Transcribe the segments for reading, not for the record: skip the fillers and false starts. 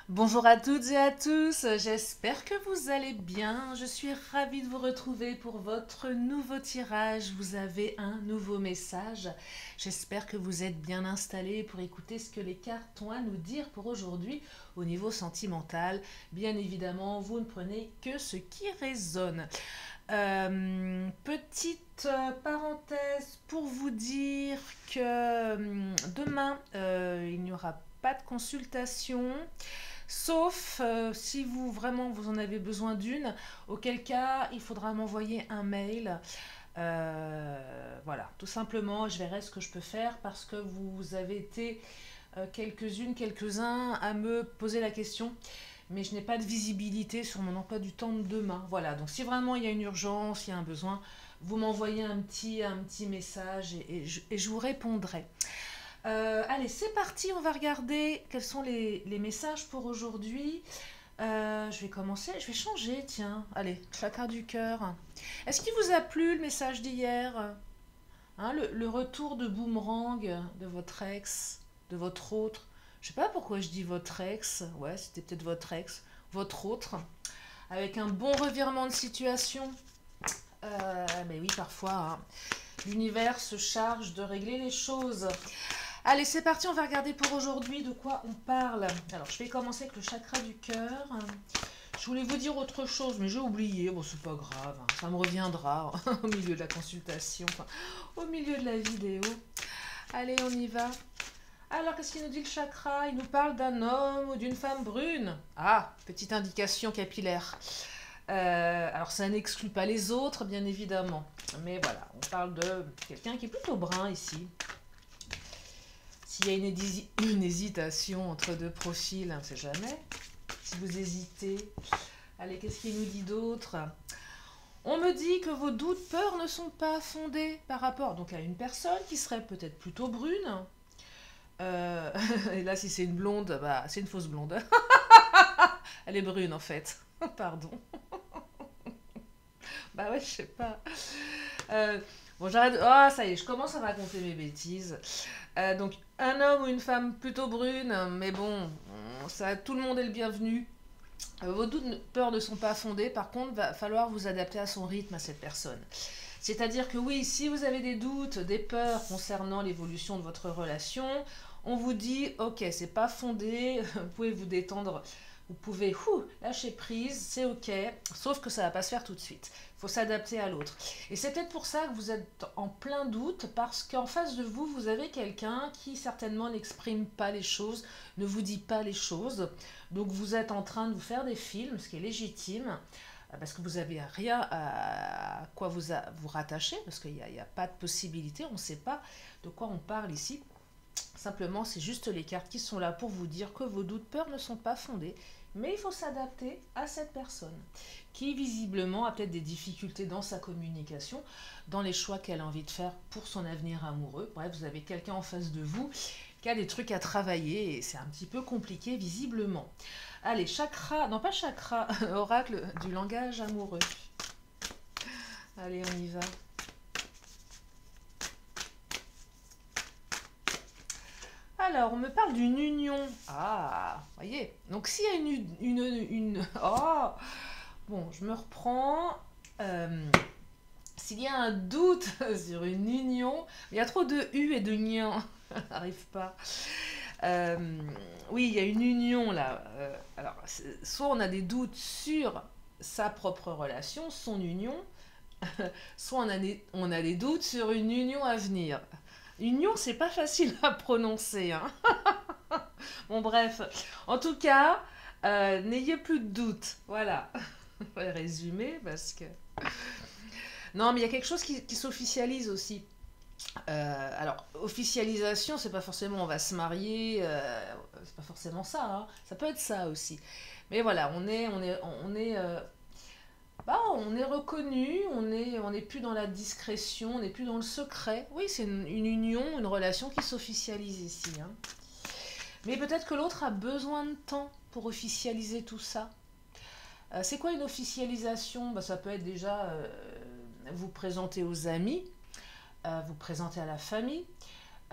Bonjour à toutes et à tous, j'espère que vous allez bien. Je suis ravie de vous retrouver pour votre nouveau tirage. Vous avez un nouveau message. J'espère que vous êtes bien installés pour écouter ce que les cartes ont à nous dire pour aujourd'hui au niveau sentimental. Bien évidemment, vous ne prenez que ce qui résonne. Petite parenthèse pour vous dire que demain, il n'y aura pas de consultation. Sauf si vous vraiment vous en avez besoin d'une, auquel cas il faudra m'envoyer un mail. Voilà, tout simplement, je verrai ce que je peux faire parce que vous avez été quelques-unes, quelques-uns à me poser la question, mais je n'ai pas de visibilité sur mon emploi du temps de demain. Voilà, donc si vraiment il y a une urgence, il y a un besoin, vous m'envoyez un petit message et je vous répondrai. Allez, c'est parti, on va regarder quels sont les messages pour aujourd'hui. Je vais commencer, je vais changer, tiens. Allez, chakra du cœur. Est-ce qu'il vous a plu le message d'hier, hein, le retour de boomerang de votre ex, de votre autre? Je sais pas pourquoi je dis votre ex. Ouais, c'était peut-être votre ex, votre autre. Avec un bon revirement de situation. Mais oui, parfois, hein, l'univers se charge de régler les choses. Allez, c'est parti, on va regarder pour aujourd'hui de quoi on parle. Alors, je vais commencer avec le chakra du cœur. Je voulais vous dire autre chose, mais j'ai oublié. Bon, c'est pas grave, hein, ça me reviendra au milieu de la consultation, enfin, au milieu de la vidéo. Allez, on y va. Alors, qu'est-ce qu'il nous dit le chakra? Il nous parle d'un homme ou d'une femme brune. Ah, petite indication capillaire. Alors, ça n'exclut pas les autres, bien évidemment. Mais voilà, on parle de quelqu'un qui est plutôt brun ici. S'il y a une hésitation entre deux profils, on ne sait jamais. Si vous hésitez. Allez, qu'est-ce qu'il nous dit d'autre? On me dit que vos doutes, peurs ne sont pas fondés par rapport donc à une personne qui serait peut-être plutôt brune. Et là, si c'est une blonde, bah, c'est une fausse blonde. Elle est brune en fait. Pardon. Bah ouais, je sais pas. Bon, j'arrête. Ah, ça y est, je commence à raconter mes bêtises. Donc, un homme ou une femme plutôt brune, mais bon, ça, tout le monde est le bienvenu. Vos doutes, peurs ne sont pas fondés. Par contre, va falloir vous adapter à son rythme, à cette personne. C'est-à-dire que oui, si vous avez des doutes, des peurs concernant l'évolution de votre relation, on vous dit, ok, c'est pas fondé, vous pouvez vous détendre, vous pouvez lâcher prise, c'est ok, sauf que ça va pas se faire tout de suite. Il faut s'adapter à l'autre. Et c'est peut-être pour ça que vous êtes en plein doute, parce qu'en face de vous, vous avez quelqu'un qui certainement n'exprime pas les choses, ne vous dit pas les choses. Donc vous êtes en train de vous faire des films, ce qui est légitime, parce que vous n'avez rien à quoi vous rattacher, parce qu'il n'y a pas de possibilité, on ne sait pas de quoi on parle ici. Simplement, c'est juste les cartes qui sont là pour vous dire que vos doutes, peurs ne sont pas fondés, mais il faut s'adapter à cette personne qui visiblement a peut-être des difficultés dans sa communication, dans les choix qu'elle a envie de faire pour son avenir amoureux. Bref, vous avez quelqu'un en face de vous qui a des trucs à travailler et c'est un petit peu compliqué visiblement. Allez, chakra, non pas chakra, oracle du langage amoureux. Allez, on y va. Alors, on me parle d'une union. Ah, voyez. Donc, s'il y a Oh, bon, je me reprends. S'il y a un doute sur une union, il y a trop de U et de nian. N'arrive pas. Oui, il y a une union là. Alors, soit on a des doutes sur sa propre relation, son union, soit on a des doutes sur une union à venir. Union, c'est pas facile à prononcer, hein. Bon, bref. En tout cas, n'ayez plus de doutes. Voilà. On va résumer parce que. Non, mais il y a quelque chose qui s'officialise aussi. Alors, officialisation, c'est pas forcément on va se marier, c'est pas forcément ça, hein. Ça peut être ça aussi. Mais voilà, on est reconnu, on n'est plus dans la discrétion, on n'est plus dans le secret. Oui, c'est une union, une relation qui s'officialise ici, hein. Mais peut-être que l'autre a besoin de temps pour officialiser tout ça. C'est quoi une officialisation? Bah, ça peut être déjà vous présenter aux amis, vous présenter à la famille,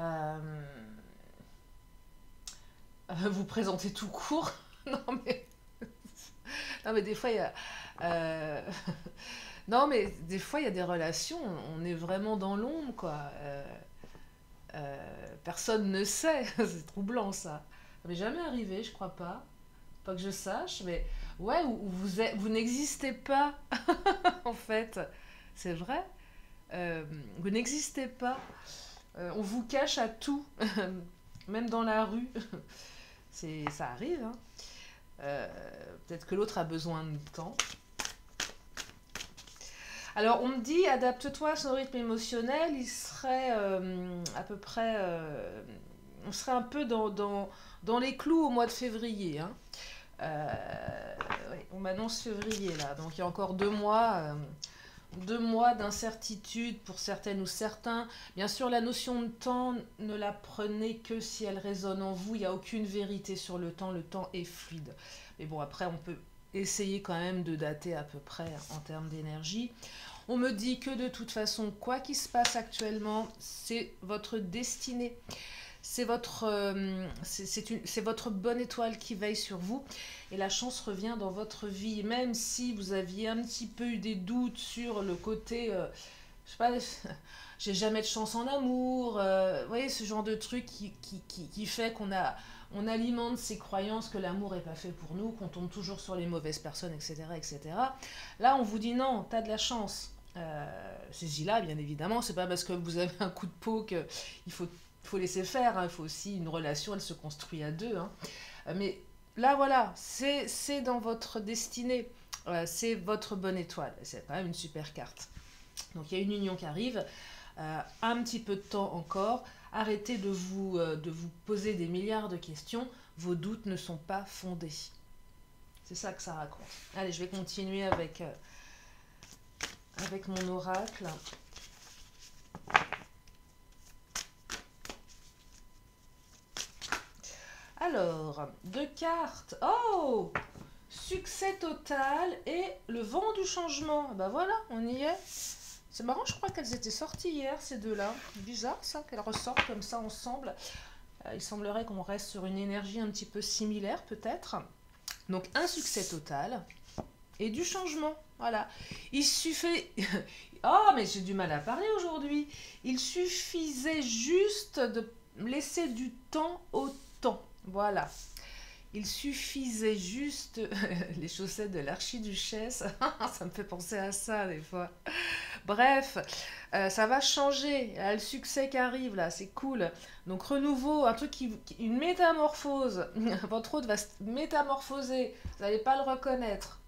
euh, vous présenter tout court. Non, mais, non, mais des fois, il y a... euh, Non, mais des fois, il y a des relations, on est vraiment dans l'ombre, quoi. Personne ne sait. C'est troublant, ça. Ça m'est jamais arrivé, je crois pas. Pas que je sache, mais ouais, où vous n'existez pas, en fait. C'est vrai. Vous n'existez pas. On vous cache à tout, même dans la rue. Ça arrive, hein. Euh, Peut-être que l'autre a besoin de temps. Alors, on me dit, adapte-toi à son rythme émotionnel, il serait à peu près... on serait un peu dans les clous au mois de février, hein. Ouais, on m'annonce février, là. Donc, il y a encore 2 mois. 2 mois d'incertitude pour certaines ou certains. Bien sûr, la notion de temps, ne la prenez que si elle résonne en vous. Il n'y a aucune vérité sur le temps est fluide. Mais bon, après, on peut essayer quand même de dater à peu près en termes d'énergie. On me dit que de toute façon, quoi qu'il se passe actuellement, c'est votre destinée. C'est votre bonne étoile qui veille sur vous et la chance revient dans votre vie. Même si vous aviez un petit peu eu des doutes sur le côté, je sais pas, j'ai jamais de chance en amour, vous voyez, ce genre de truc qui fait on alimente ces croyances que l'amour n'est pas fait pour nous, qu'on tombe toujours sur les mauvaises personnes, etc., etc. Là, on vous dit non, t'as de la chance. Saisis-la, bien évidemment. C'est pas parce que vous avez un coup de peau qu'il faut laisser faire. Hein. Il faut aussi une relation, elle se construit à deux. Hein. Mais là, voilà, c'est dans votre destinée. C'est votre bonne étoile. C'est quand même une super carte. Donc il y a une union qui arrive. Un petit peu de temps encore. Arrêtez de vous poser des milliards de questions. Vos doutes ne sont pas fondés. C'est ça que ça raconte. Allez, je vais continuer avec mon oracle. Alors, 2 cartes. Oh! Succès total et le vent du changement. Ben voilà, on y est. C'est marrant, je crois qu'elles étaient sorties hier, ces deux-là. Bizarre, ça, qu'elles ressortent comme ça ensemble. Il semblerait qu'on reste sur une énergie un petit peu similaire, peut-être. Donc, un succès total et du changement. Voilà. Il suffit... Oh, mais j'ai du mal à parler aujourd'hui. Il suffisait juste de laisser du temps au temps. Voilà. Il suffisait juste... Les chaussettes de l'archiduchesse. Ça me fait penser à ça, des fois. Bref, ça va changer. Il y a le succès qui arrive, là. C'est cool. Donc, renouveau, un truc une métamorphose. Votre hôte va se métamorphoser. Vous n'allez pas le reconnaître.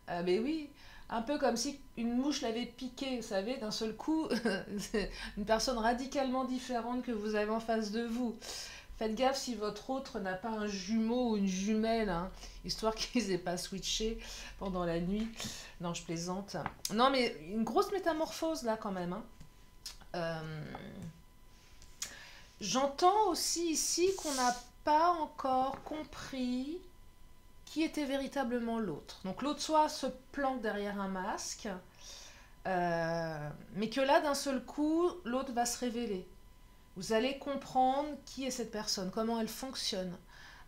Mais oui, un peu comme si une mouche l'avait piqué, vous savez, d'un seul coup, une personne radicalement différente que vous avez en face de vous. Faites gaffe si votre autre n'a pas un jumeau ou une jumelle, hein, histoire qu'ils n'aient pas switché pendant la nuit. Non, je plaisante. Non, mais une grosse métamorphose là quand même. Hein. Euh, J'entends aussi ici qu'on n'a pas encore compris qui était véritablement l'autre. Donc l'autre soit se planque derrière un masque, mais que là, d'un seul coup, l'autre va se révéler. Vous allez comprendre qui est cette personne, comment elle fonctionne,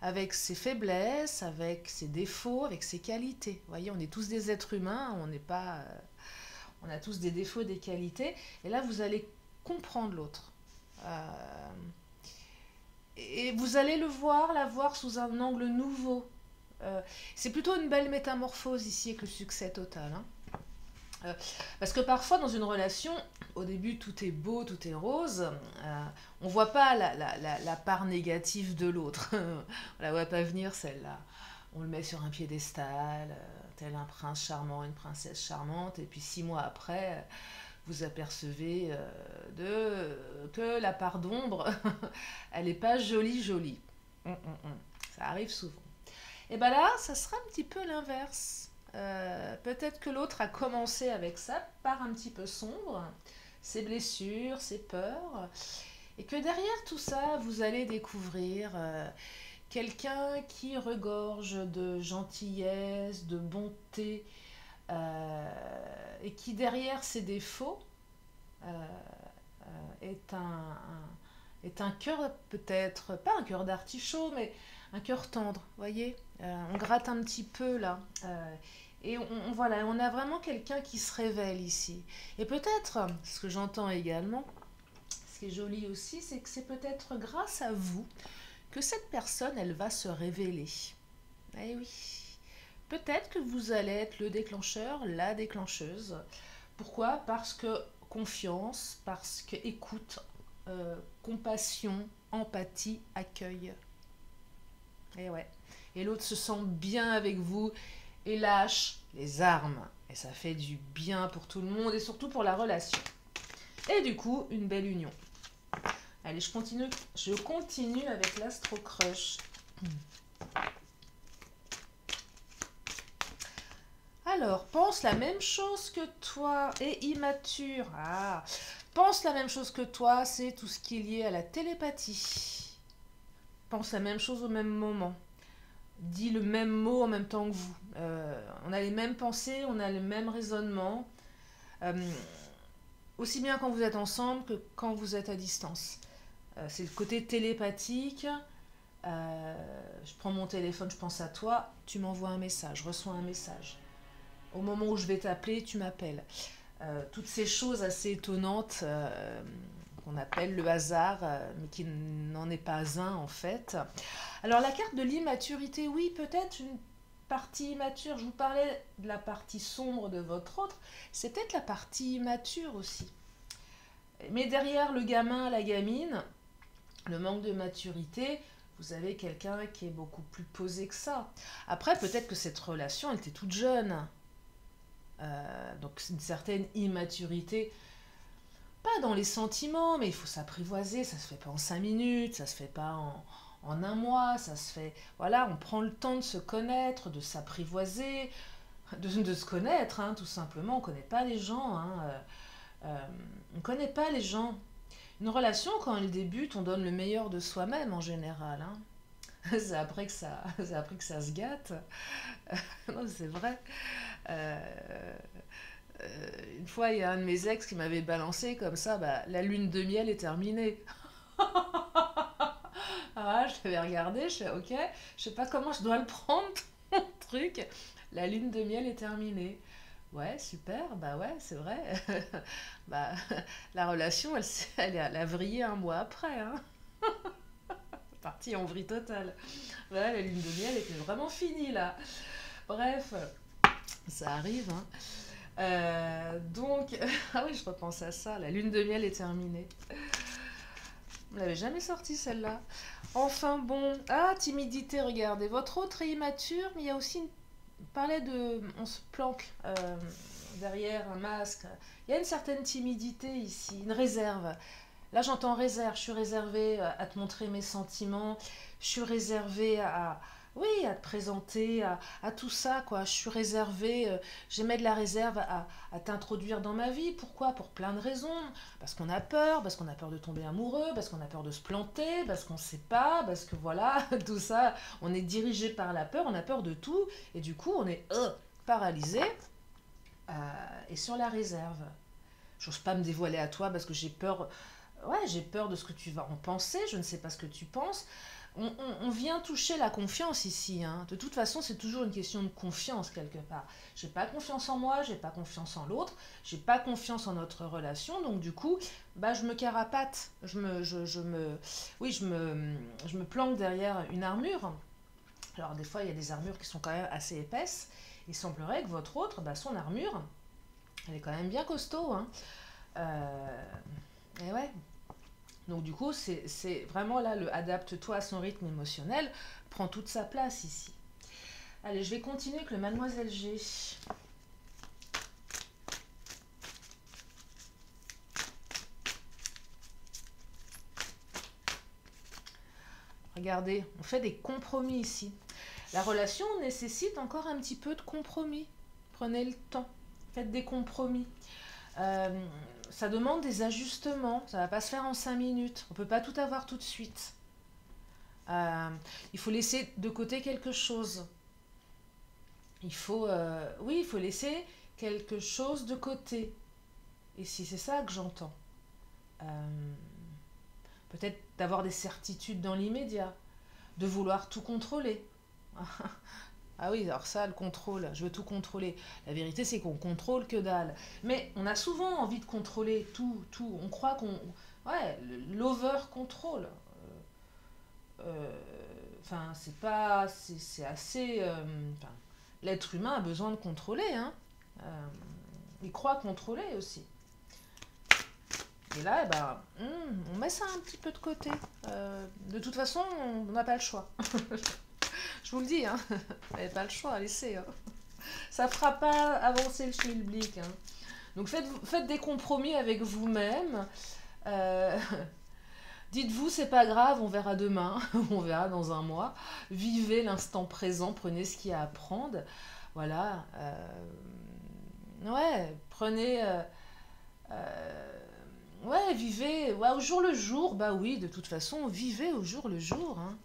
avec ses faiblesses, avec ses défauts, avec ses qualités. Vous voyez, on est tous des êtres humains, on n'est pas, on a tous des défauts, des qualités, et là, vous allez comprendre l'autre. Et vous allez la voir sous un angle nouveau. C'est plutôt une belle métamorphose ici avec le succès total. Hein. Parce que parfois dans une relation, au début tout est beau, tout est rose, on voit pas la part négative de l'autre. On la voit pas venir celle-là. On le met sur un piédestal, tel un prince charmant, une princesse charmante, et puis 6 mois après, vous apercevez que la part d'ombre, elle n'est pas jolie jolie. Ça arrive souvent. Et bien là, ça sera un petit peu l'inverse. Peut-être que l'autre a commencé avec ça, part un petit peu sombre, ses blessures, ses peurs, et que derrière tout ça, vous allez découvrir quelqu'un qui regorge de gentillesse, de bonté, et qui derrière ses défauts est un cœur peut-être, pas un cœur d'artichaut, mais un cœur tendre, voyez. On gratte un petit peu là. Et voilà, on a vraiment quelqu'un qui se révèle ici. Et peut-être, ce que j'entends également, ce qui est joli aussi, c'est que c'est peut-être grâce à vous que cette personne, elle va se révéler. Eh oui. Peut-être que vous allez être le déclencheur, la déclencheuse. Pourquoi? Parce que confiance, parce que écoute, compassion, empathie, accueil. Et ouais. Et l'autre se sent bien avec vous et lâche les armes. Et ça fait du bien pour tout le monde et surtout pour la relation. Et du coup, une belle union. Allez, je continue avec l'Astro Crush. Alors, pense la même chose que toi et immature. Ah, pense la même chose que toi, c'est tout ce qui est lié à la télépathie. Pense la même chose au même moment. Dis le même mot en même temps que vous. On a les mêmes pensées, on a le même raisonnement. Euh, Aussi bien quand vous êtes ensemble que quand vous êtes à distance. C'est le côté télépathique. Je prends mon téléphone, je pense à toi, tu m'envoies un message, je reçois un message. Au moment où je vais t'appeler, tu m'appelles. Toutes ces choses assez étonnantes qu'on appelle le hasard, mais qui n'en est pas un en fait. Alors la carte de l'immaturité, oui, peut-être une partie immature. Je vous parlais de la partie sombre de votre autre, c'est peut-être la partie immature aussi. Mais derrière le gamin, la gamine, le manque de maturité, vous avez quelqu'un qui est beaucoup plus posé que ça. Après, peut-être que cette relation, elle était toute jeune. Donc une certaine immaturité, pas dans les sentiments, mais il faut s'apprivoiser, ça se fait pas en 5 minutes, ça se fait pas en un mois, ça se fait... Voilà, on prend le temps de se connaître, de s'apprivoiser, de se connaître, hein, tout simplement. On connaît pas les gens, hein, on connaît pas les gens. Une relation, quand elle débute, on donne le meilleur de soi-même en général. Hein. C'est après que ça se gâte. Non, c'est vrai. Euh, une fois, il y a un de mes ex qui m'avait balancé comme ça, bah, la lune de miel est terminée. Ah, je l'avais regardé, je fais ok, je sais pas comment je dois le prendre, ton truc. La lune de miel est terminée. Ouais, super, bah ouais, c'est vrai. Bah, la relation, elle a vrillé un mois après. Hein. Partie en vrille totale. Voilà, la lune de miel était vraiment finie là. Bref, ça arrive. Hein. Donc, ah oui, je repense à ça. La lune de miel est terminée. On l'avait jamais sortie celle-là. Enfin bon. Ah, timidité, regardez. Votre autre est immature, mais il y a aussi une... On parlait de... On se planque derrière un masque. Il y a une certaine timidité ici, une réserve. Là, j'entends réserve. Je suis réservée à te montrer mes sentiments. Je suis réservée à... Oui, à te présenter, à tout ça, quoi. Je suis réservée, j'émets de la réserve à t'introduire dans ma vie. Pourquoi? Pour plein de raisons. Parce qu'on a peur de tomber amoureux, parce qu'on a peur de se planter, parce qu'on ne sait pas, parce que voilà, tout ça, on est dirigé par la peur, on a peur de tout, et du coup, on est paralysé et sur la réserve. J'ose pas me dévoiler à toi parce que j'ai peur. Ouais, j'ai peur de ce que tu vas en penser, je ne sais pas ce que tu penses. On vient toucher la confiance ici. Hein. De toute façon, c'est toujours une question de confiance quelque part. J'ai pas confiance en moi, j'ai pas confiance en l'autre, j'ai pas confiance en notre relation, donc du coup, bah, je me carapate, oui, je me planque derrière une armure. Alors des fois, il y a des armures qui sont quand même assez épaisses. Il semblerait que votre autre, bah, son armure, elle est quand même bien costaud. Hein. Et ouais, donc du coup, c'est vraiment là le adapte-toi à son rythme émotionnel prend toute sa place ici. Allez, je vais continuer avec le Mademoiselle G. Regardez, on fait des compromis ici. La relation nécessite encore un petit peu de compromis. Prenez le temps, faites des compromis. Euh, Ça demande des ajustements, ça ne va pas se faire en 5 minutes. On ne peut pas tout avoir tout de suite. Euh, il faut laisser de côté quelque chose. Oui, il faut laisser quelque chose de côté. Et si c'est ça que j'entends, euh, peut-être d'avoir des certitudes dans l'immédiat. de vouloir tout contrôler. Ah oui, alors ça, le contrôle, je veux tout contrôler. La vérité, c'est qu'on contrôle que dalle. Mais on a souvent envie de contrôler tout, tout. On croit qu'on... Ouais, l'over-control. Enfin, c'est pas... C'est assez... enfin, l'être humain a besoin de contrôler, hein. Il croit contrôler aussi. Et là, eh ben, on met ça un petit peu de côté. De toute façon, on n'a pas le choix. Je vous le dis, hein. Vous n'avez pas le choix, laissez. Hein. Ça fera pas avancer le schmilblick. Hein. Donc faites des compromis avec vous-même. Euh, Dites-vous, c'est pas grave, on verra demain, on verra dans un mois. Vivez l'instant présent, prenez ce qu'il y a à prendre. Voilà. Ouais, prenez. Ouais, vivez. Ouais, au jour le jour. Bah oui, de toute façon, vivez au jour le jour. Hein.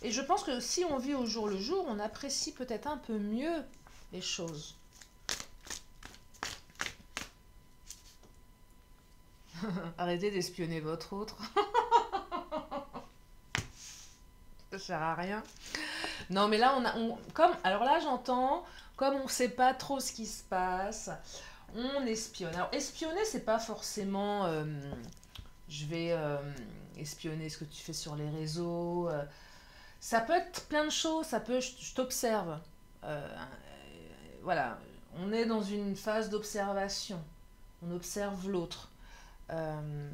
Et je pense que si on vit au jour le jour, on apprécie peut-être un peu mieux les choses. Arrêtez d'espionner votre autre. Ça sert à rien. Non, mais là, comme, alors là, j'entends, comme on ne sait pas trop ce qui se passe, on espionne. Alors, espionner, c'est pas forcément, je vais espionner ce que tu fais sur les réseaux. Ça peut être plein de choses. Ça peut, je t'observe. Voilà, on est dans une phase d'observation. On observe l'autre. Euh,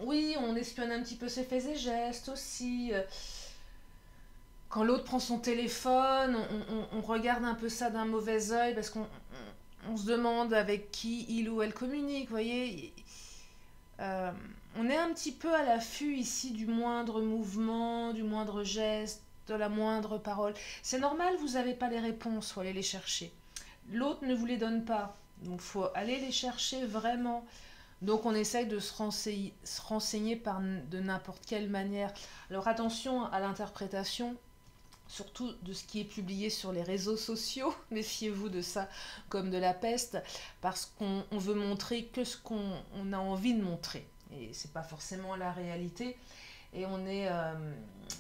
oui, on espionne un petit peu ses faits et gestes aussi. Quand l'autre prend son téléphone, on regarde un peu ça d'un mauvais œil parce qu'on se demande avec qui il ou elle communique, vous voyez. Euh, on est un petit peu à l'affût ici du moindre mouvement, du moindre geste, de la moindre parole. C'est normal, vous n'avez pas les réponses, il faut aller les chercher. L'autre ne vous les donne pas, donc il faut aller les chercher vraiment. Donc on essaye de se renseigner de n'importe quelle manière. Alors attention à l'interprétation, surtout de ce qui est publié sur les réseaux sociaux. Méfiez-vous de ça comme de la peste, parce qu'on veut montrer que ce qu'on a envie de montrer. Et c'est pas forcément la réalité. Et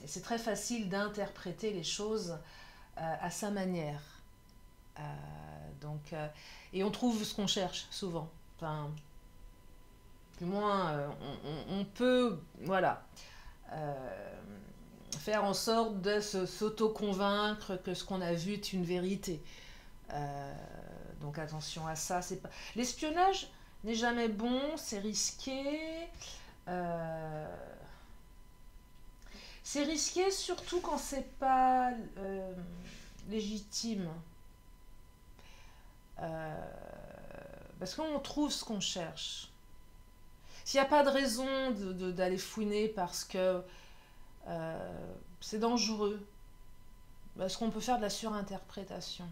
c'est très facile d'interpréter les choses à sa manière. Euh, et on trouve ce qu'on cherche souvent. Enfin, du moins, on peut, voilà, faire en sorte de s'auto-convaincre que ce qu'on a vu est une vérité. Euh, donc attention à ça. L'espionnage n'est jamais bon, c'est risqué. Euh, c'est risqué surtout quand c'est pas légitime. Euh, Parce qu'on trouve ce qu'on cherche. S'il n'y a pas de raison d'aller fouiner parce que c'est dangereux, parce qu'on peut faire de la surinterprétation.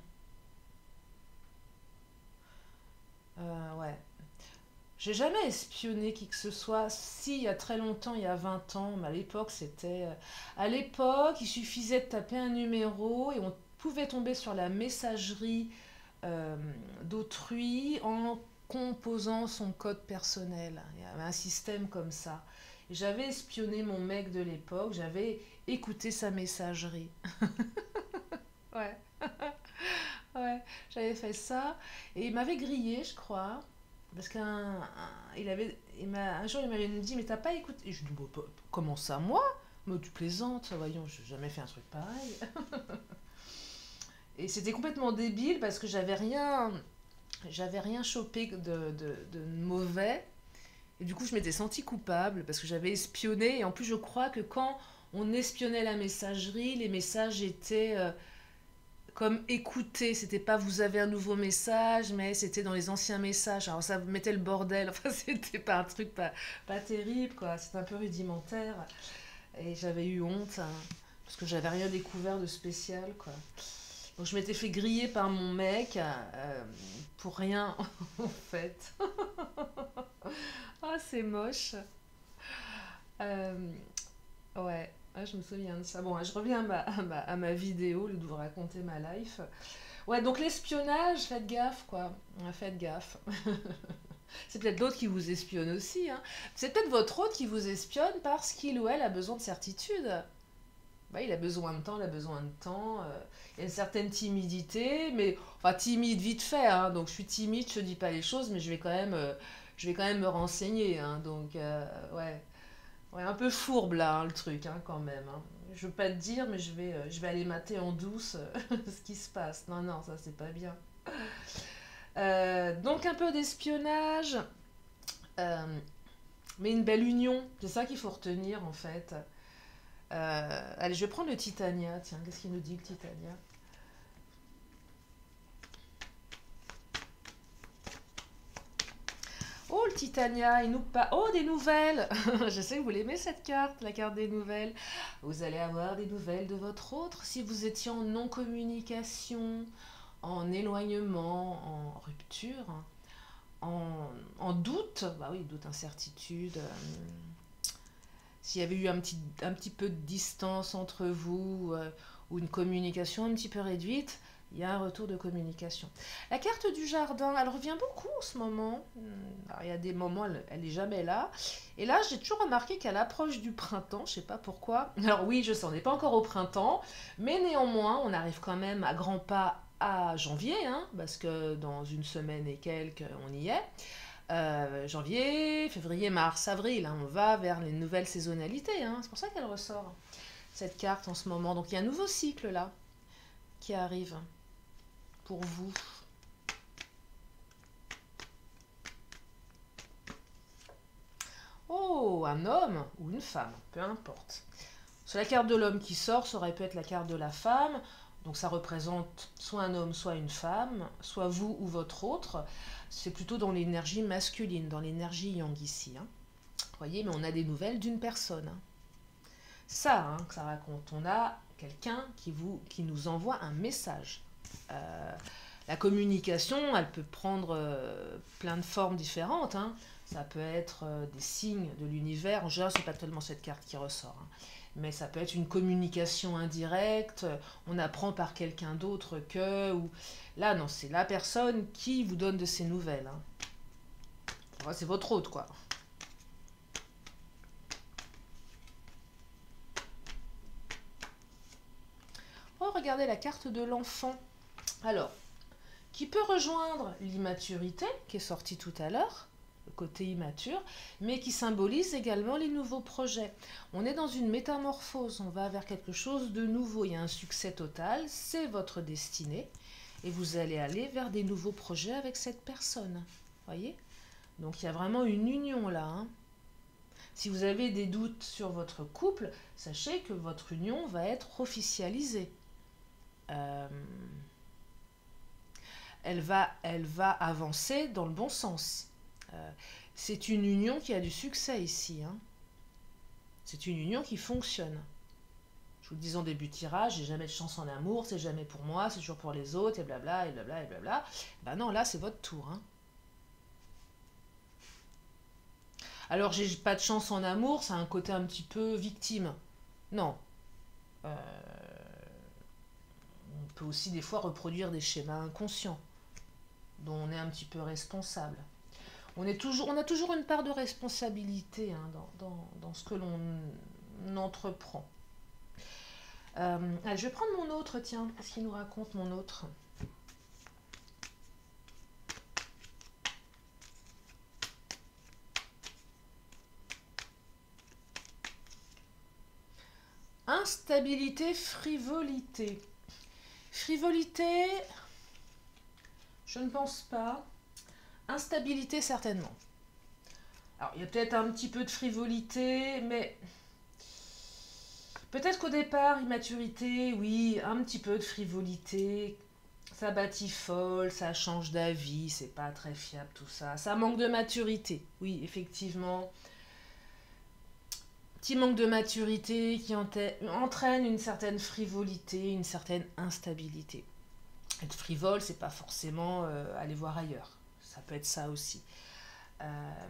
Ouais. J'ai jamais espionné qui que ce soit. Si, il y a très longtemps, il y a 20 ans, mais à l'époque, c'était... à l'époque, il suffisait de taper un numéro et on pouvait tomber sur la messagerie d'autrui en composant son code personnel. Il y avait un système comme ça. Et j'avais espionné mon mec de l'époque, j'avais écouté sa messagerie. Ouais, ouais, j'avais fait ça. Et il m'avait grillé, je crois. Parce un jour, il m'avait dit, mais t'as pas écouté. Et je lui ai dit, bah, comment ça, moi? Mais tu plaisantes, voyons, j'ai jamais fait un truc pareil. Et c'était complètement débile parce que j'avais rien chopé de mauvais. Et du coup, je m'étais sentie coupable parce que j'avais espionné. Et en plus, je crois que quand on espionnait la messagerie, les messages étaient comme écoutés. C'était pas vous avez un nouveau message, mais c'était dans les anciens messages. Alors ça mettait le bordel. Enfin, c'était pas un truc pas terrible, quoi. C'était un peu rudimentaire. Et j'avais eu honte, hein, parce que j'avais rien découvert de spécial, quoi. Donc je m'étais fait griller par mon mec pour rien, en fait. Ah, c'est moche. Euh, ouais, ah, je me souviens de ça. Bon, je reviens à ma vidéo, au lieu de vous raconter ma life. Ouais, donc l'espionnage, faites gaffe, quoi. Faites gaffe. C'est peut-être l'autre qui vous espionne aussi, hein. C'est peut-être votre autre qui vous espionne parce qu'il ou elle a besoin de certitude. Bah, il a besoin de temps, il a besoin de temps. Il y a une certaine timidité, mais enfin timide vite fait, hein. Donc je suis timide, je te dis pas les choses, mais je vais quand même me renseigner, hein. Donc ouais, ouais, un peu fourbe là, hein, le truc, hein, quand même, hein. Je veux pas te dire, mais je vais aller mater en douce ce qui se passe. Non, non, ça c'est pas bien. Donc un peu d'espionnage, euh, mais une belle union. C'est ça qu'il faut retenir en fait. Allez, je vais prendre le Titania. Tiens, qu'est-ce qu'il nous dit le Titania? Oh, le Titania, il nous parle. Oh, des nouvelles. Je sais que vous l'aimez cette carte, la carte des nouvelles. Vous allez avoir des nouvelles de votre autre. Si vous étiez en non-communication, en éloignement, en rupture, en doute, bah oui, doute, incertitude. S'il y avait eu un petit peu de distance entre vous ou une communication un petit peu réduite, il y a un retour de communication. La carte du jardin, elle revient beaucoup en ce moment. Alors, il y a des moments, elle n'est jamais là. Et là, j'ai toujours remarqué qu'à l'approche du printemps, je ne sais pas pourquoi. Alors oui, je sais, on n'est pas encore au printemps, mais néanmoins, on arrive quand même à grands pas à janvier, hein, parce que dans une semaine et quelques, on y est. Janvier, février, mars, avril, hein, on va vers les nouvelles saisonnalités, hein. C'est pour ça qu'elle ressort, cette carte en ce moment. Donc il y a un nouveau cycle là qui arrive pour vous. Oh, un homme ou une femme, peu importe. Sur la carte de l'homme qui sort, ça aurait pu être la carte de la femme. Donc ça représente soit un homme, soit une femme, soit vous ou votre autre. C'est plutôt dans l'énergie masculine, dans l'énergie yang ici, hein. Vous voyez, mais on a des nouvelles d'une personne, hein. Ça, hein, que ça raconte. On a quelqu'un qui nous envoie un message. Euh, la communication, elle peut prendre plein de formes différentes, hein. Ça peut être des signes de l'univers. En général, c'est pas tellement cette carte qui ressort, hein. Mais ça peut être une communication indirecte. On apprend par quelqu'un d'autre que. Ou... Là, non, c'est la personne qui vous donne de ces nouvelles, hein. Enfin, c'est votre hôte, quoi. Oh, regardez la carte de l'enfant. Alors, qui peut rejoindre l'immaturité, qui est sortie tout à l'heure, le côté immature, mais qui symbolise également les nouveaux projets. On est dans une métamorphose, on va vers quelque chose de nouveau, il y a un succès total, c'est votre destinée, et vous allez aller vers des nouveaux projets avec cette personne. Voyez? Donc il y a vraiment une union là, hein. Si vous avez des doutes sur votre couple, sachez que votre union va être officialisée. Euh, elle va avancer dans le bon sens. C'est une union qui a du succès ici, hein. C'est une union qui fonctionne. Je vous le disais en début de tirage, j'ai jamais de chance en amour, c'est jamais pour moi, c'est toujours pour les autres, et blabla, et blabla, et blabla. Ben non, là c'est votre tour, hein. Alors j'ai pas de chance en amour, ça a un côté un petit peu victime. Non. Euh, on peut aussi des fois reproduire des schémas inconscients dont on est un petit peu responsable. On a toujours une part de responsabilité, hein, dans ce que l'on entreprend. Allez, je vais prendre mon autre, tiens, qu'est-ce qu'il nous raconte mon autre? Instabilité, frivolité. Frivolité, je ne pense pas. Instabilité, certainement. Alors, il y a peut-être un petit peu de frivolité, mais peut-être qu'au départ, immaturité, oui, un petit peu de frivolité. Ça batifole, ça change d'avis, c'est pas très fiable tout ça. Ça manque de maturité, oui, effectivement. Petit manque de maturité qui entraîne une certaine frivolité, une certaine instabilité. Être frivole, c'est pas forcément aller voir ailleurs. Ça peut être ça aussi.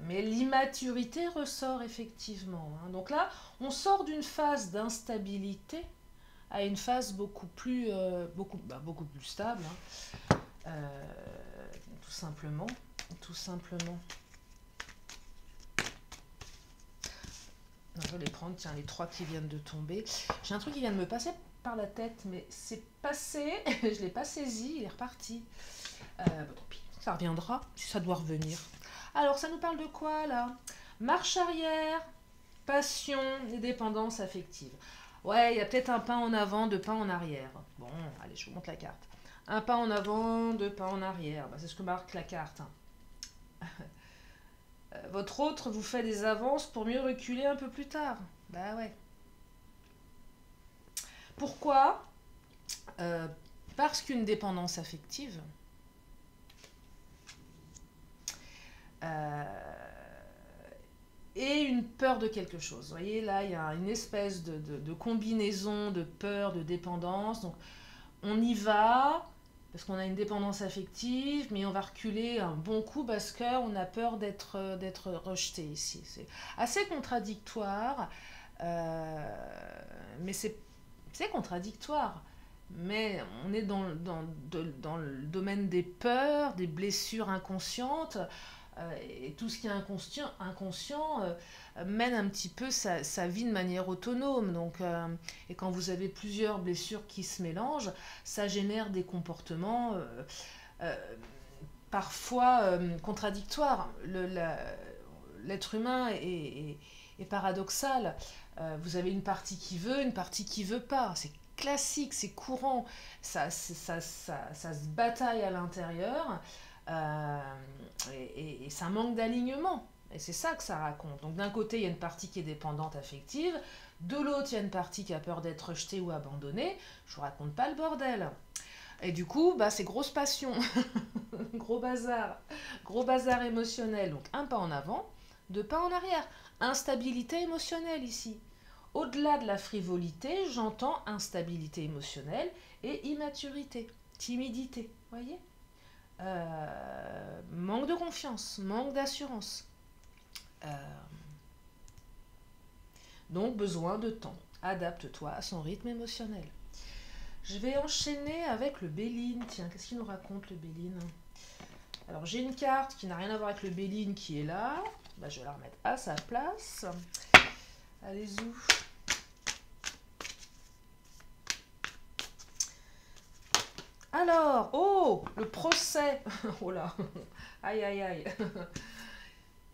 Mais l'immaturité ressort effectivement, hein. Donc là, on sort d'une phase d'instabilité à une phase beaucoup plus stable, hein. Tout simplement, tout simplement. Je vais les prendre, tiens, les 3 qui viennent de tomber. J'ai un truc qui vient de me passer par la tête, mais c'est passé, je ne l'ai pas saisi, il est reparti. Bon, tant pis, ça reviendra, si ça doit revenir. Alors, ça nous parle de quoi, là? Marche arrière, passion et dépendance affective. Ouais, il y a peut-être un pas en avant, 2 pas en arrière. Bon, allez, je vous montre la carte. Un pas en avant, 2 pas en arrière. Bah, c'est ce que marque la carte. Votre autre vous fait des avances pour mieux reculer un peu plus tard. Bah ouais. Pourquoi? Parce qu'une dépendance affective et une peur de quelque chose. Vous voyez, là, il y a une espèce de combinaison de peur, de dépendance. Donc, on y va parce qu'on a une dépendance affective, mais on va reculer un bon coup parce qu'on a peur d'être rejeté ici. C'est assez contradictoire, mais c'est contradictoire. Mais on est dans le domaine des peurs, des blessures inconscientes, et tout ce qui est inconscient mène un petit peu sa vie de manière autonome. Donc, et quand vous avez plusieurs blessures qui se mélangent, ça génère des comportements parfois contradictoires. L'être humain est paradoxal. Vous avez une partie qui veut, une partie qui veut pas. C'est classique, c'est courant. Ça se bataille à l'intérieur. Et ça manque d'alignement. Et c'est ça que ça raconte. Donc d'un côté, il y a une partie qui est dépendante affective, de l'autre, il y a une partie qui a peur d'être rejetée ou abandonnée. Je vous raconte pas le bordel. Et du coup, bah, c'est grosse passion, gros bazar émotionnel. Donc un pas en avant, 2 pas en arrière. Instabilité émotionnelle ici. Au-delà de la frivolité, j'entends instabilité émotionnelle et immaturité, timidité, voyez? Manque de confiance, manque d'assurance. Donc besoin de temps. Adapte-toi à son rythme émotionnel. Je vais enchaîner avec le Béline. Tiens, qu'est-ce qu'il nous raconte le Béline? Alors j'ai une carte qui n'a rien à voir avec le Béline qui est là. Bah, je vais la remettre à sa place. Allez-y. Alors, oh, le procès. Oh là, aïe aïe aïe.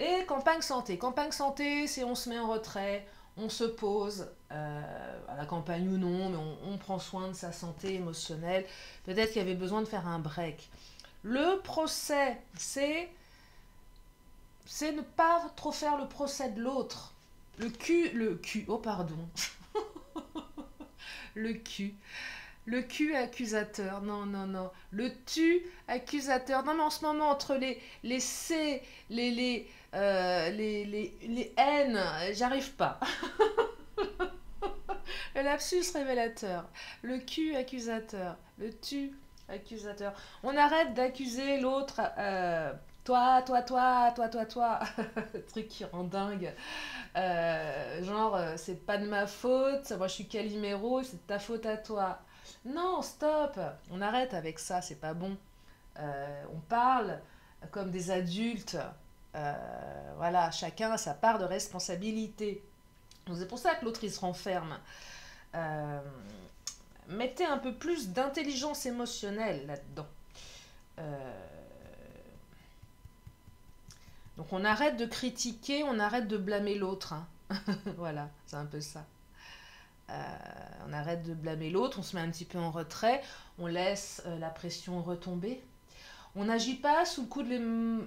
Et campagne santé. Campagne santé, c'est on se met en retrait, on se pose, à la campagne ou non, mais on prend soin de sa santé émotionnelle. Peut-être qu'il y avait besoin de faire un break. Le procès, c'est ne pas trop faire le procès de l'autre. Oh pardon. Le cul. Le cul accusateur, non, non, non. Le tu accusateur. Non, mais en ce moment, entre les C, les N, j'arrive pas. Le lapsus révélateur. Le cul accusateur. Le tu accusateur. On arrête d'accuser l'autre. Toi. Truc qui rend dingue. C'est pas de ma faute. Moi, je suis Calimero, c'est de ta faute à toi. Non, stop, on arrête avec ça, c'est pas bon. On parle comme des adultes. Voilà, chacun a sa part de responsabilité. Donc c'est pour ça que l'autre il se renferme. Mettez un peu plus d'intelligence émotionnelle là-dedans. Donc on arrête de critiquer, on arrête de blâmer l'autre. Hein. Voilà, c'est un peu ça. On arrête de blâmer l'autre, on se met un petit peu en retrait, on laisse la pression retomber. On n'agit pas sous le coup de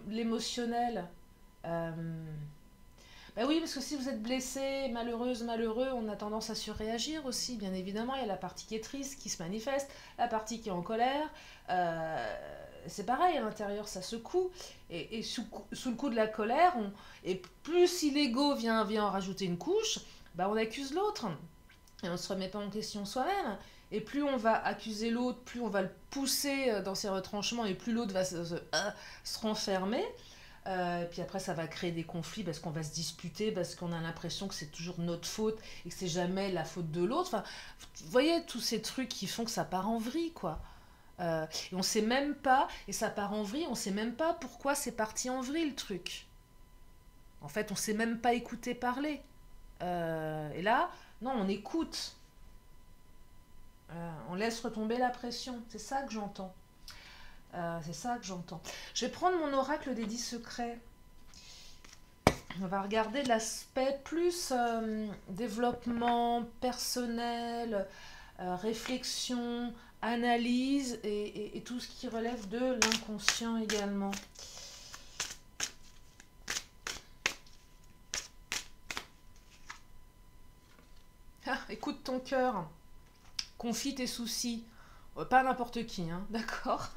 l'émotionnel. Ben oui, parce que si vous êtes blessé, malheureuse, malheureux, on a tendance à surréagir aussi, bien évidemment. Il y a la partie qui est triste, qui se manifeste, la partie qui est en colère. C'est pareil, à l'intérieur, ça secoue. Et sous le coup de la colère, et plus si l'ego vient en rajouter une couche, ben on accuse l'autre. Et on ne se remet pas en question soi-même. Et plus on va accuser l'autre, plus on va le pousser dans ses retranchements, et plus l'autre va se renfermer. Puis après, ça va créer des conflits parce qu'on va se disputer, parce qu'on a l'impression que c'est toujours notre faute et que c'est jamais la faute de l'autre. Enfin, vous voyez, tous ces trucs qui font que ça part en vrille, quoi. Et on sait même pas, et ça part en vrille, on sait même pas pourquoi c'est parti en vrille, le truc. En fait, on sait même pas écouter parler. Et là, non, on écoute. On laisse retomber la pression. C'est ça que j'entends. C'est ça que j'entends. Je vais prendre mon oracle des 10 secrets. On va regarder l'aspect plus développement personnel, réflexion, analyse et tout ce qui relève de l'inconscient également. Ah, écoute ton cœur, confie tes soucis. Pas n'importe qui, hein, d'accord?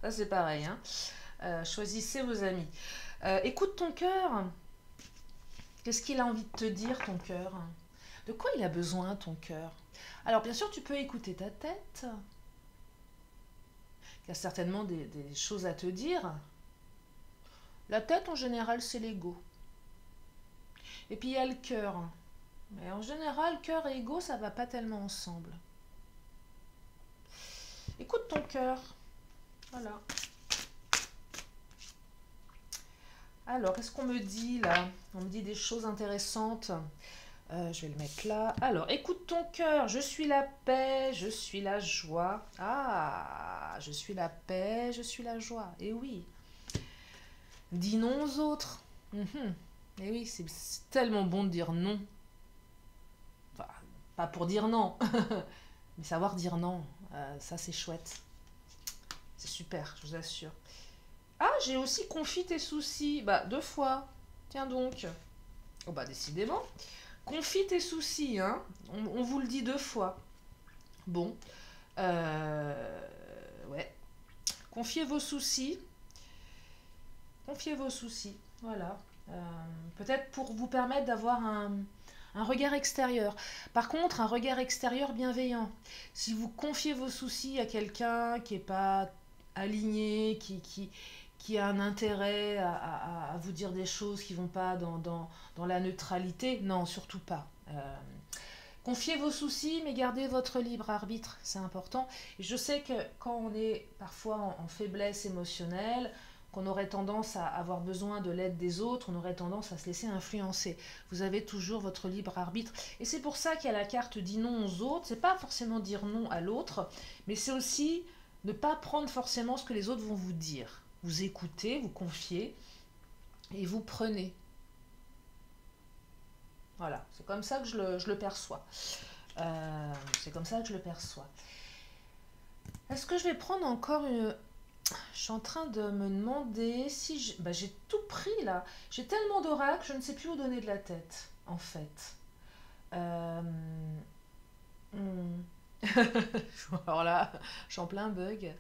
Ça c'est pareil. Hein. Choisissez vos amis. Écoute ton cœur. Qu'est-ce qu'il a envie de te dire, ton cœur? De quoi il a besoin, ton cœur? Alors, bien sûr, tu peux écouter ta tête, qui a certainement des choses à te dire. La tête, en général, c'est l'ego. Et puis, il y a le cœur. Mais en général, cœur et ego, ça va pas tellement ensemble. Écoute ton cœur. Voilà. Alors, qu'est-ce qu'on me dit, là? On me dit des choses intéressantes. Je vais le mettre là. Alors, écoute ton cœur. Je suis la paix, je suis la joie. Ah, je suis la paix, je suis la joie. Et oui. Dis non aux autres. Et oui, c'est tellement bon de dire non. Enfin, pas pour dire non, mais savoir dire non. Ça, c'est chouette. C'est super, je vous assure. Ah, j'ai aussi confie tes soucis. Bah, 2 fois. Tiens donc. Oh bah, décidément. Confie tes soucis, hein. On vous le dit 2 fois. Bon. Ouais. Confiez vos soucis. Confiez vos soucis. Voilà. Peut-être pour vous permettre d'avoir un regard extérieur. Par contre, un regard extérieur bienveillant. Si vous confiez vos soucis à quelqu'un qui n'est pas aligné, qui a un intérêt à vous dire des choses qui ne vont pas dans la neutralité, non, surtout pas. Confiez vos soucis, mais gardez votre libre arbitre, c'est important. Et je sais que quand on est parfois en faiblesse émotionnelle, qu'on aurait tendance à avoir besoin de l'aide des autres, on aurait tendance à se laisser influencer. Vous avez toujours votre libre arbitre. Et c'est pour ça qu'il y a la carte dit non aux autres. C'est pas forcément dire non à l'autre, mais c'est aussi ne pas prendre forcément ce que les autres vont vous dire. Vous écoutez, vous confiez et vous prenez. Voilà, c'est comme ça que je le perçois. C'est comme ça que je le perçois. Est-ce que je vais prendre encore une... Je suis en train de me demander si j'ai tout pris là. J'ai tellement d'oracles, je ne sais plus où donner de la tête, en fait. Alors là, je suis en plein bug.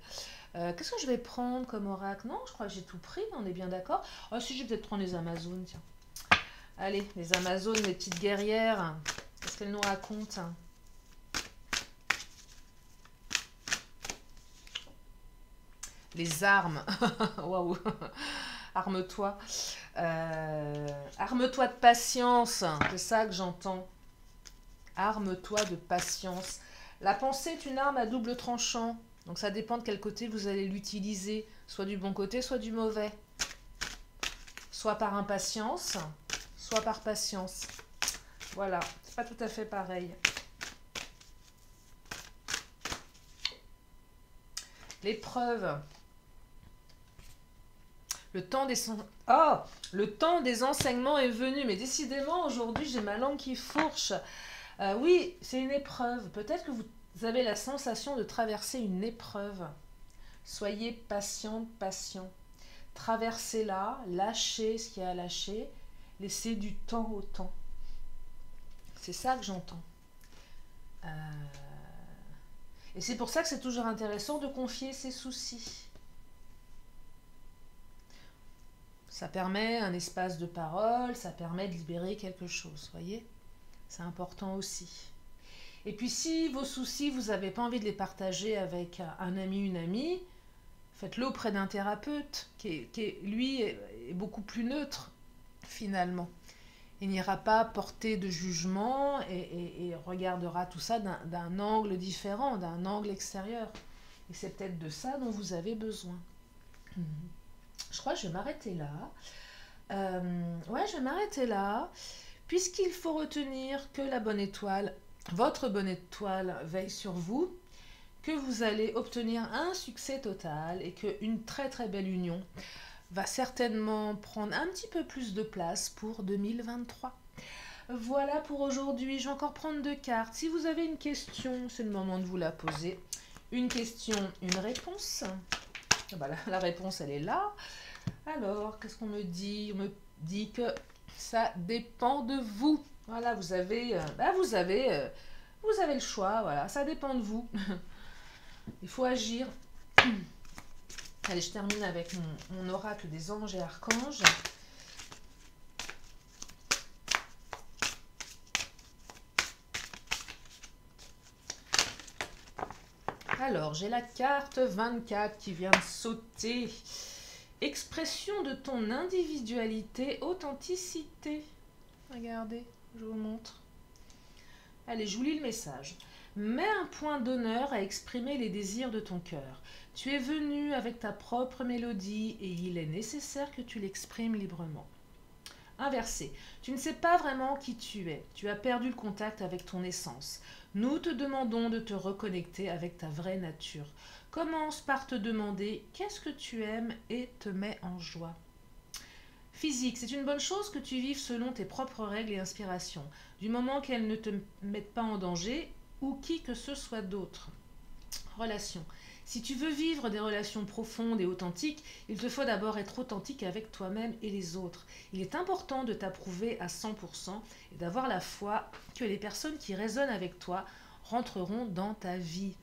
Qu'est-ce que je vais prendre comme oracle? Non, je crois que j'ai tout pris, on est bien d'accord. Oh si, je vais peut-être prendre les Amazones, tiens. Allez, les Amazones, les petites guerrières. Qu'est-ce qu'elles nous racontent? Les armes. Waouh. Arme-toi. Arme-toi de patience. C'est ça que j'entends. Arme-toi de patience. La pensée est une arme à double tranchant. Donc ça dépend de quel côté vous allez l'utiliser. Soit du bon côté, soit du mauvais. Soit par impatience, soit par patience. Voilà, c'est pas tout à fait pareil. L'épreuve. Le temps des enseignements est venu. Mais décidément, aujourd'hui, j'ai ma langue qui fourche. Oui, c'est une épreuve. Peut-être que vous avez la sensation de traverser une épreuve. Soyez patiente, patient. Traversez-la, lâchez ce qu'il y a à lâcher. Laissez du temps au temps. C'est ça que j'entends. Et c'est pour ça que c'est toujours intéressant de confier ses soucis. Ça permet un espace de parole, ça permet de libérer quelque chose, voyez? C'est important aussi. Et puis si vos soucis, vous n'avez pas envie de les partager avec un ami, une amie, faites-le auprès d'un thérapeute qui lui, est beaucoup plus neutre, finalement. Il n'ira pas porter de jugement et regardera tout ça d'un angle différent, d'un angle extérieur. Et c'est peut-être de ça dont vous avez besoin. Je crois que je vais m'arrêter là. Ouais, je vais m'arrêter là. puisqu'il faut retenir que la bonne étoile, votre bonne étoile veille sur vous, que vous allez obtenir un succès total et qu'une très très belle union va certainement prendre un petit peu plus de place pour 2023. Voilà pour aujourd'hui, je vais encore prendre 2 cartes. Si vous avez une question, c'est le moment de vous la poser. Une question, une réponse. Ah bah, la réponse, elle est là. Alors, qu'est-ce qu'on me dit? On me dit que ça dépend de vous. Voilà, vous avez le choix, voilà, ça dépend de vous. Il faut agir. Allez, je termine avec mon oracle des anges et archanges. Alors, j'ai la carte 24 qui vient de sauter. Expression de ton individualité, authenticité. Regardez, je vous montre. Allez, je vous lis le message. Mets un point d'honneur à exprimer les désirs de ton cœur. Tu es venu avec ta propre mélodie et il est nécessaire que tu l'exprimes librement. Inversé, tu ne sais pas vraiment qui tu es. Tu as perdu le contact avec ton essence. Nous te demandons de te reconnecter avec ta vraie nature. Commence par te demander qu'est-ce que tu aimes et te mets en joie. Physique, c'est une bonne chose que tu vives selon tes propres règles et inspirations, du moment qu'elles ne te mettent pas en danger ou qui que ce soit d'autre. Relation. Si tu veux vivre des relations profondes et authentiques, il te faut d'abord être authentique avec toi-même et les autres. Il est important de t'approuver à 100% et d'avoir la foi que les personnes qui résonnent avec toi rentreront dans ta vie.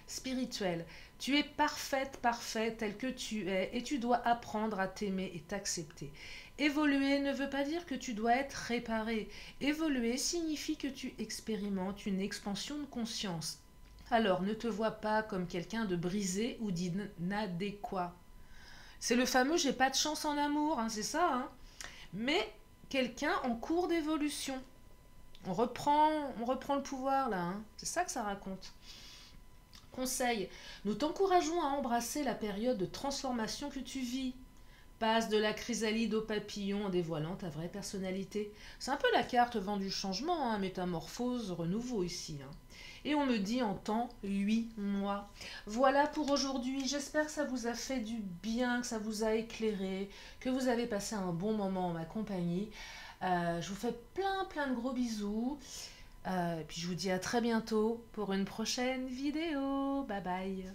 Spirituelle. Tu es parfaite, parfait tel que tu es et tu dois apprendre à t'aimer et t'accepter. Évoluer ne veut pas dire que tu dois être réparé. Évoluer signifie que tu expérimentes une expansion de conscience. Alors, ne te vois pas comme quelqu'un de brisé ou d'inadéquat. C'est le fameux j'ai pas de chance en amour, hein, c'est ça. Hein. Mais quelqu'un en cours d'évolution. On reprend le pouvoir là. Hein. C'est ça que ça raconte. Conseil, nous t'encourageons à embrasser la période de transformation que tu vis. Passe de la chrysalide au papillon en dévoilant ta vraie personnalité. C'est un peu la carte vent du changement, hein, métamorphose, renouveau ici. Hein. Et on me dit en temps 8 mois. Voilà pour aujourd'hui. J'espère que ça vous a fait du bien, que ça vous a éclairé, que vous avez passé un bon moment en ma compagnie. Je vous fais plein de gros bisous. Et puis je vous dis à très bientôt pour une prochaine vidéo. Bye bye.